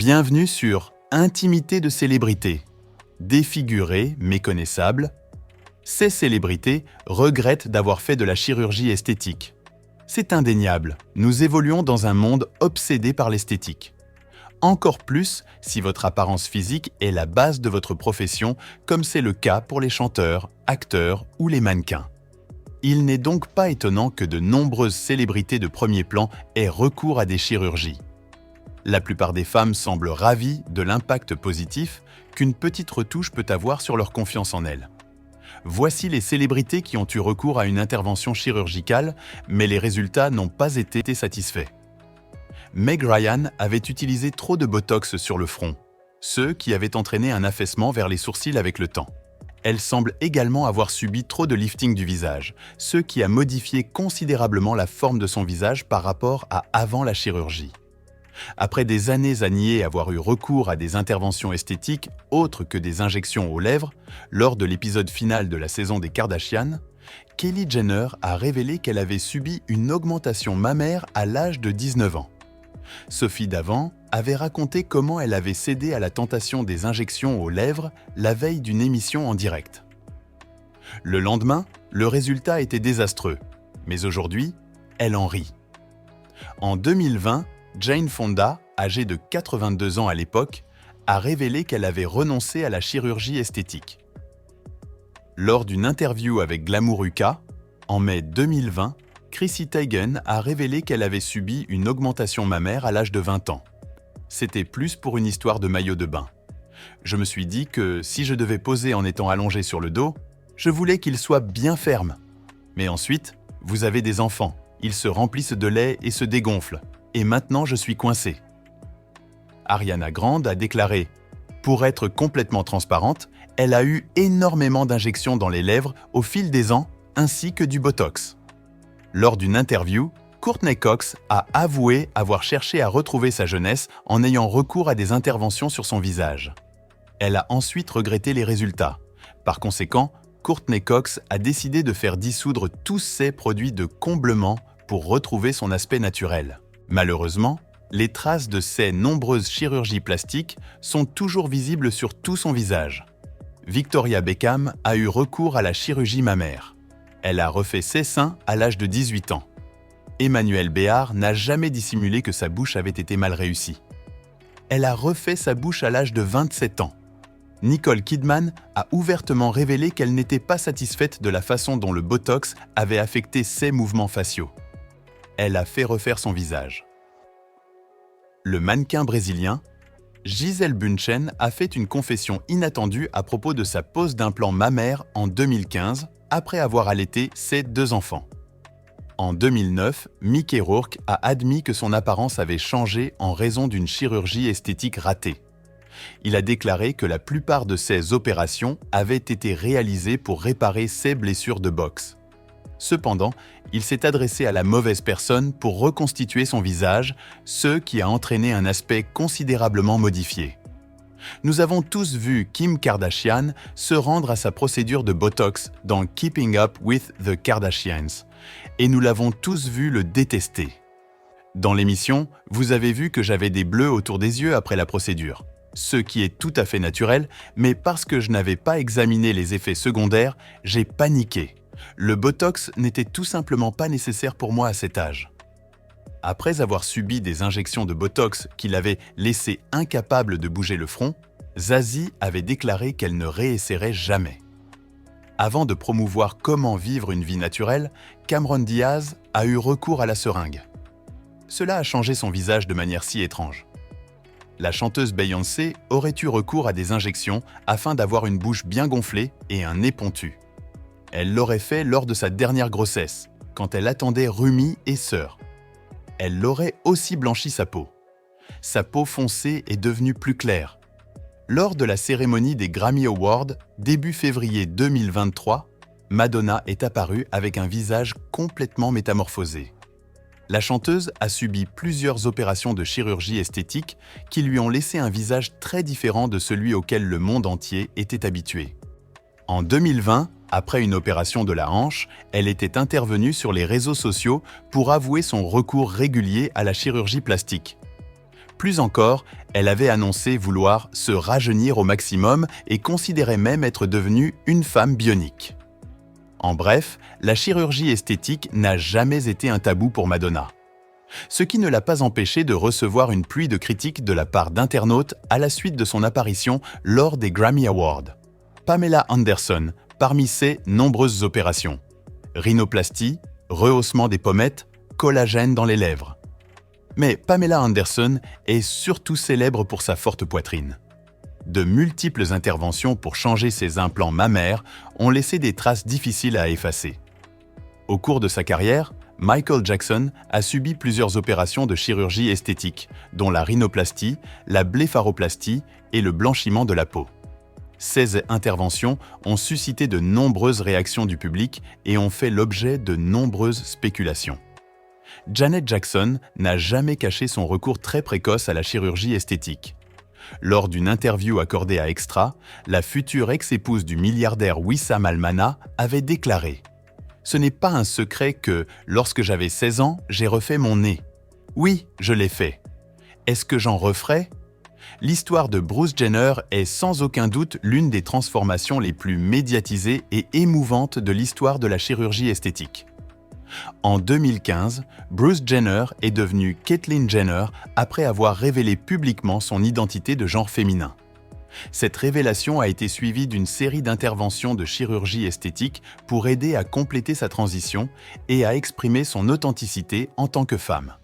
Bienvenue sur Intimité de célébrités. Défigurées, méconnaissables, ces célébrités regrettent d'avoir fait de la chirurgie esthétique. C'est indéniable, nous évoluons dans un monde obsédé par l'esthétique. Encore plus si votre apparence physique est la base de votre profession, comme c'est le cas pour les chanteurs, acteurs ou les mannequins. Il n'est donc pas étonnant que de nombreuses célébrités de premier plan aient recours à des chirurgies. La plupart des femmes semblent ravies de l'impact positif qu'une petite retouche peut avoir sur leur confiance en elles. Voici les célébrités qui ont eu recours à une intervention chirurgicale, mais les résultats n'ont pas été satisfaits. Meg Ryan avait utilisé trop de botox sur le front, ce qui avait entraîné un affaissement vers les sourcils avec le temps. Elle semble également avoir subi trop de lifting du visage, ce qui a modifié considérablement la forme de son visage par rapport à avant la chirurgie. Après des années à nier avoir eu recours à des interventions esthétiques autres que des injections aux lèvres, lors de l'épisode final de la saison des Kardashian, Kylie Jenner a révélé qu'elle avait subi une augmentation mammaire à l'âge de 19 ans. Sophie Davant avait raconté comment elle avait cédé à la tentation des injections aux lèvres la veille d'une émission en direct. Le lendemain, le résultat était désastreux, mais aujourd'hui, elle en rit. En 2020, Jane Fonda, âgée de 82 ans à l'époque, a révélé qu'elle avait renoncé à la chirurgie esthétique. Lors d'une interview avec Glamour UK, en mai 2020, Chrissy Teigen a révélé qu'elle avait subi une augmentation mammaire à l'âge de 20 ans. C'était plus pour une histoire de maillot de bain. Je me suis dit que si je devais poser en étant allongé sur le dos, je voulais qu'il soit bien ferme. Mais ensuite, vous avez des enfants, ils se remplissent de lait et se dégonflent. Et maintenant je suis coincée. Ariana Grande a déclaré « Pour être complètement transparente, elle a eu énormément d'injections dans les lèvres au fil des ans, ainsi que du botox. » Lors d'une interview, Courtney Cox a avoué avoir cherché à retrouver sa jeunesse en ayant recours à des interventions sur son visage. Elle a ensuite regretté les résultats. Par conséquent, Courtney Cox a décidé de faire dissoudre tous ses produits de comblement pour retrouver son aspect naturel. Malheureusement, les traces de ces nombreuses chirurgies plastiques sont toujours visibles sur tout son visage. Victoria Beckham a eu recours à la chirurgie mammaire. Elle a refait ses seins à l'âge de 18 ans. Emmanuelle Béard n'a jamais dissimulé que sa bouche avait été mal réussie. Elle a refait sa bouche à l'âge de 27 ans. Nicole Kidman a ouvertement révélé qu'elle n'était pas satisfaite de la façon dont le botox avait affecté ses mouvements faciaux. Elle a fait refaire son visage. Le mannequin brésilien, Gisele Bündchen a fait une confession inattendue à propos de sa pose d'implant mammaire en 2015, après avoir allaité ses 2 enfants. En 2009, Mickey Rourke a admis que son apparence avait changé en raison d'une chirurgie esthétique ratée. Il a déclaré que la plupart de ses opérations avaient été réalisées pour réparer ses blessures de boxe. Cependant, il s'est adressé à la mauvaise personne pour reconstituer son visage, ce qui a entraîné un aspect considérablement modifié. Nous avons tous vu Kim Kardashian se rendre à sa procédure de Botox dans Keeping Up with the Kardashians, et nous l'avons tous vu le détester. Dans l'émission, vous avez vu que j'avais des bleus autour des yeux après la procédure, ce qui est tout à fait naturel, mais parce que je n'avais pas examiné les effets secondaires, j'ai paniqué. Le botox n'était tout simplement pas nécessaire pour moi à cet âge. Après avoir subi des injections de botox qui l'avaient laissé incapable de bouger le front, Zazie avait déclaré qu'elle ne réessayerait jamais. Avant de promouvoir comment vivre une vie naturelle, Cameron Diaz a eu recours à la seringue. Cela a changé son visage de manière si étrange. La chanteuse Beyoncé aurait eu recours à des injections afin d'avoir une bouche bien gonflée et un nez pontu. Elle l'aurait fait lors de sa dernière grossesse, quand elle attendait Rumi et Sœur. Elle l'aurait aussi blanchi sa peau. Sa peau foncée est devenue plus claire. Lors de la cérémonie des Grammy Awards, début février 2023, Madonna est apparue avec un visage complètement métamorphosé. La chanteuse a subi plusieurs opérations de chirurgie esthétique qui lui ont laissé un visage très différent de celui auquel le monde entier était habitué. En 2020, après une opération de la hanche, elle était intervenue sur les réseaux sociaux pour avouer son recours régulier à la chirurgie plastique. Plus encore, elle avait annoncé vouloir se rajeunir au maximum et considérait même être devenue une femme bionique. En bref, la chirurgie esthétique n'a jamais été un tabou pour Madonna. Ce qui ne l'a pas empêchée de recevoir une pluie de critiques de la part d'internautes à la suite de son apparition lors des Grammy Awards. Pamela Anderson, parmi ses nombreuses opérations. Rhinoplastie, rehaussement des pommettes, collagène dans les lèvres. Mais Pamela Anderson est surtout célèbre pour sa forte poitrine. De multiples interventions pour changer ses implants mammaires ont laissé des traces difficiles à effacer. Au cours de sa carrière, Michael Jackson a subi plusieurs opérations de chirurgie esthétique, dont la rhinoplastie, la blépharoplastie et le blanchiment de la peau. Ces interventions ont suscité de nombreuses réactions du public et ont fait l'objet de nombreuses spéculations. Janet Jackson n'a jamais caché son recours très précoce à la chirurgie esthétique. Lors d'une interview accordée à Extra, la future ex-épouse du milliardaire Wissam Al-Mana avait déclaré « Ce n'est pas un secret que, lorsque j'avais 16 ans, j'ai refait mon nez. Oui, je l'ai fait. Est-ce que j'en referai ? L'histoire de Bruce Jenner est sans aucun doute l'une des transformations les plus médiatisées et émouvantes de l'histoire de la chirurgie esthétique. En 2015, Bruce Jenner est devenu Caitlyn Jenner après avoir révélé publiquement son identité de genre féminin. Cette révélation a été suivie d'une série d'interventions de chirurgie esthétique pour aider à compléter sa transition et à exprimer son authenticité en tant que femme.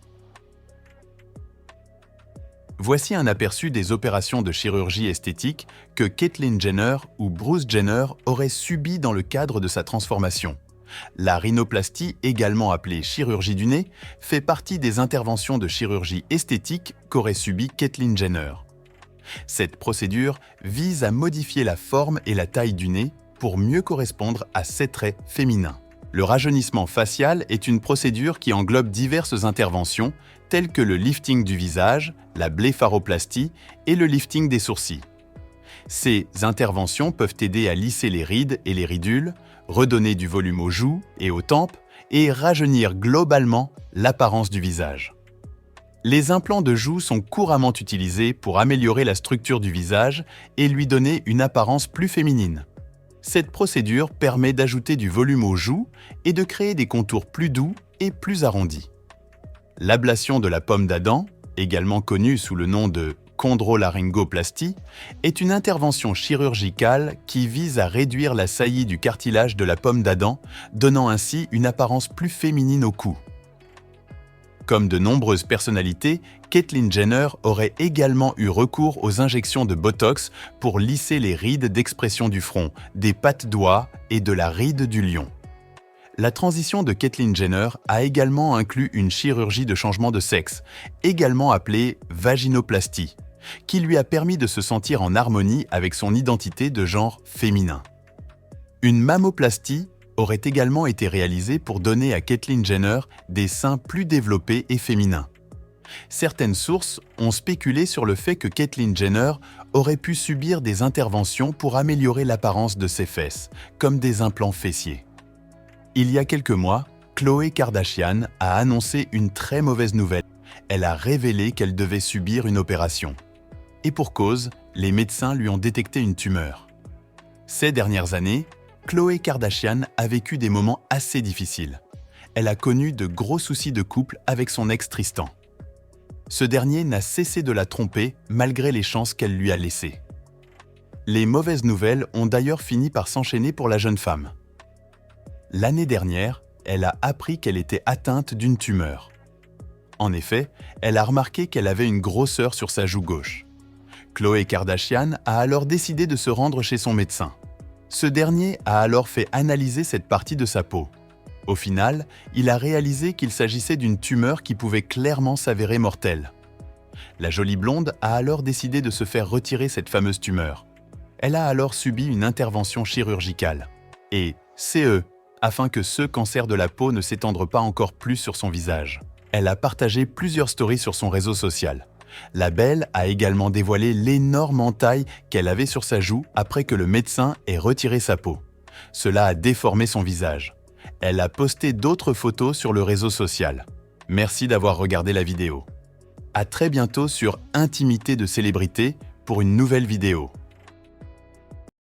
Voici un aperçu des opérations de chirurgie esthétique que Caitlyn Jenner ou Bruce Jenner auraient subies dans le cadre de sa transformation. La rhinoplastie, également appelée chirurgie du nez, fait partie des interventions de chirurgie esthétique qu'aurait subi Caitlyn Jenner. Cette procédure vise à modifier la forme et la taille du nez pour mieux correspondre à ses traits féminins. Le rajeunissement facial est une procédure qui englobe diverses interventions telles que le lifting du visage, la blépharoplastie et le lifting des sourcils. Ces interventions peuvent aider à lisser les rides et les ridules, redonner du volume aux joues et aux tempes et rajeunir globalement l'apparence du visage. Les implants de joues sont couramment utilisés pour améliorer la structure du visage et lui donner une apparence plus féminine. Cette procédure permet d'ajouter du volume aux joues et de créer des contours plus doux et plus arrondis. L'ablation de la pomme d'Adam, également connue sous le nom de chondrolaryngoplastie, est une intervention chirurgicale qui vise à réduire la saillie du cartilage de la pomme d'Adam, donnant ainsi une apparence plus féminine au cou. Comme de nombreuses personnalités, Caitlyn Jenner aurait également eu recours aux injections de Botox pour lisser les rides d'expression du front, des pattes doigts et de la ride du lion. La transition de Caitlyn Jenner a également inclus une chirurgie de changement de sexe, également appelée vaginoplastie, qui lui a permis de se sentir en harmonie avec son identité de genre féminin. Une mammoplastie aurait également été réalisée pour donner à Caitlyn Jenner des seins plus développés et féminins. Certaines sources ont spéculé sur le fait que Caitlyn Jenner aurait pu subir des interventions pour améliorer l'apparence de ses fesses, comme des implants fessiers. Il y a quelques mois, Khloé Kardashian a annoncé une très mauvaise nouvelle. Elle a révélé qu'elle devait subir une opération. Et pour cause, les médecins lui ont détecté une tumeur. Ces dernières années, Khloé Kardashian a vécu des moments assez difficiles. Elle a connu de gros soucis de couple avec son ex Tristan. Ce dernier n'a cessé de la tromper malgré les chances qu'elle lui a laissées. Les mauvaises nouvelles ont d'ailleurs fini par s'enchaîner pour la jeune femme. L'année dernière, elle a appris qu'elle était atteinte d'une tumeur. En effet, elle a remarqué qu'elle avait une grosseur sur sa joue gauche. Khloé Kardashian a alors décidé de se rendre chez son médecin. Ce dernier a alors fait analyser cette partie de sa peau. Au final, il a réalisé qu'il s'agissait d'une tumeur qui pouvait clairement s'avérer mortelle. La jolie blonde a alors décidé de se faire retirer cette fameuse tumeur. Elle a alors subi une intervention chirurgicale. Et CE, afin que ce cancer de la peau ne s'étende pas encore plus sur son visage. Elle a partagé plusieurs stories sur son réseau social. La belle a également dévoilé l'énorme entaille qu'elle avait sur sa joue après que le médecin ait retiré sa peau. Cela a déformé son visage. Elle a posté d'autres photos sur le réseau social. Merci d'avoir regardé la vidéo. À très bientôt sur Intimité de célébrité pour une nouvelle vidéo.